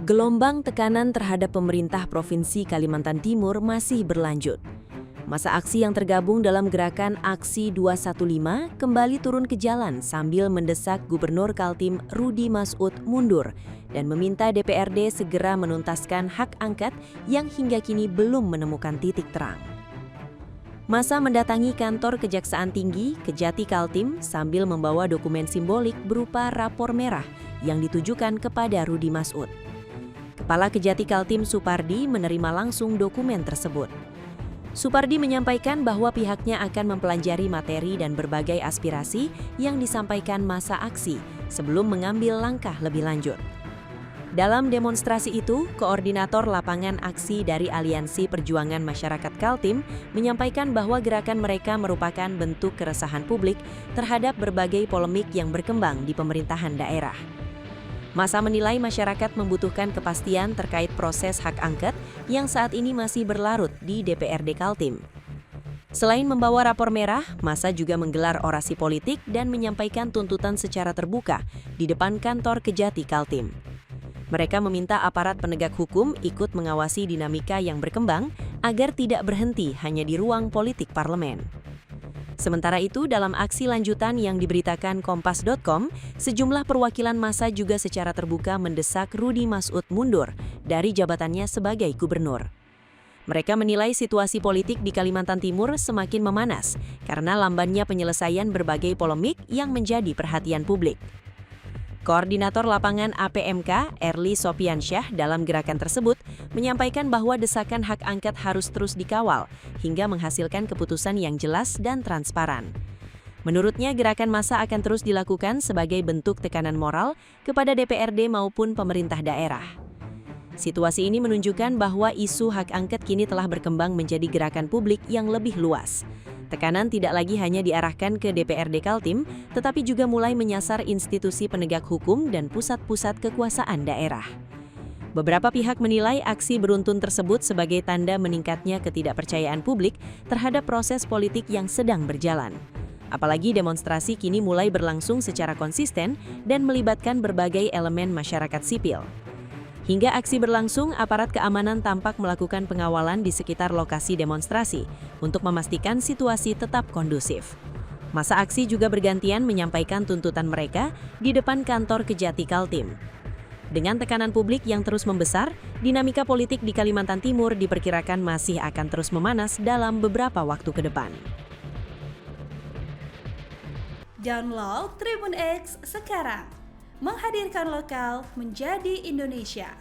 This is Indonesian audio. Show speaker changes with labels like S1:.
S1: Gelombang tekanan terhadap pemerintah Provinsi Kalimantan Timur masih berlanjut. Massa aksi yang tergabung dalam gerakan Aksi 215 kembali turun ke jalan sambil mendesak Gubernur Kaltim Rudy Masud mundur dan meminta DPRD segera menuntaskan hak angket yang hingga kini belum menemukan titik terang. Massa mendatangi kantor Kejaksaan Tinggi Kejati Kaltim sambil membawa dokumen simbolik berupa rapor merah yang ditujukan kepada Rudy Masud. Kepala Kejati Kaltim Supardi menerima langsung dokumen tersebut. Supardi menyampaikan bahwa pihaknya akan mempelajari materi dan berbagai aspirasi yang disampaikan massa aksi sebelum mengambil langkah lebih lanjut. Dalam demonstrasi itu, Koordinator Lapangan Aksi dari Aliansi Perjuangan Masyarakat Kaltim menyampaikan bahwa gerakan mereka merupakan bentuk keresahan publik terhadap berbagai polemik yang berkembang di pemerintahan daerah. Massa menilai masyarakat membutuhkan kepastian terkait proses hak angket yang saat ini masih berlarut di DPRD Kaltim. Selain membawa rapor merah, massa juga menggelar orasi politik dan menyampaikan tuntutan secara terbuka di depan kantor Kejati Kaltim. Mereka meminta aparat penegak hukum ikut mengawasi dinamika yang berkembang agar tidak berhenti hanya di ruang politik parlemen. Sementara itu, dalam aksi lanjutan yang diberitakan Kompas.com, sejumlah perwakilan massa juga secara terbuka mendesak Rudy Masud mundur dari jabatannya sebagai gubernur. Mereka menilai situasi politik di Kalimantan Timur semakin memanas karena lambannya penyelesaian berbagai polemik yang menjadi perhatian publik. Koordinator Lapangan APMK, Erli Sopiansyah, dalam gerakan tersebut menyampaikan bahwa desakan hak angket harus terus dikawal hingga menghasilkan keputusan yang jelas dan transparan. Menurutnya, gerakan massa akan terus dilakukan sebagai bentuk tekanan moral kepada DPRD maupun pemerintah daerah. Situasi ini menunjukkan bahwa isu hak angket kini telah berkembang menjadi gerakan publik yang lebih luas. Tekanan tidak lagi hanya diarahkan ke DPRD Kaltim, tetapi juga mulai menyasar institusi penegak hukum dan pusat-pusat kekuasaan daerah. Beberapa pihak menilai aksi beruntun tersebut sebagai tanda meningkatnya ketidakpercayaan publik terhadap proses politik yang sedang berjalan. Apalagi demonstrasi kini mulai berlangsung secara konsisten dan melibatkan berbagai elemen masyarakat sipil. Hingga aksi berlangsung, aparat keamanan tampak melakukan pengawalan di sekitar lokasi demonstrasi untuk memastikan situasi tetap kondusif. Massa aksi juga bergantian menyampaikan tuntutan mereka di depan kantor Kejati Kaltim. Dengan tekanan publik yang terus membesar, dinamika politik di Kalimantan Timur diperkirakan masih akan terus memanas dalam beberapa waktu ke depan.
S2: Download Tribun X sekarang. Menghadirkan lokal menjadi Indonesia.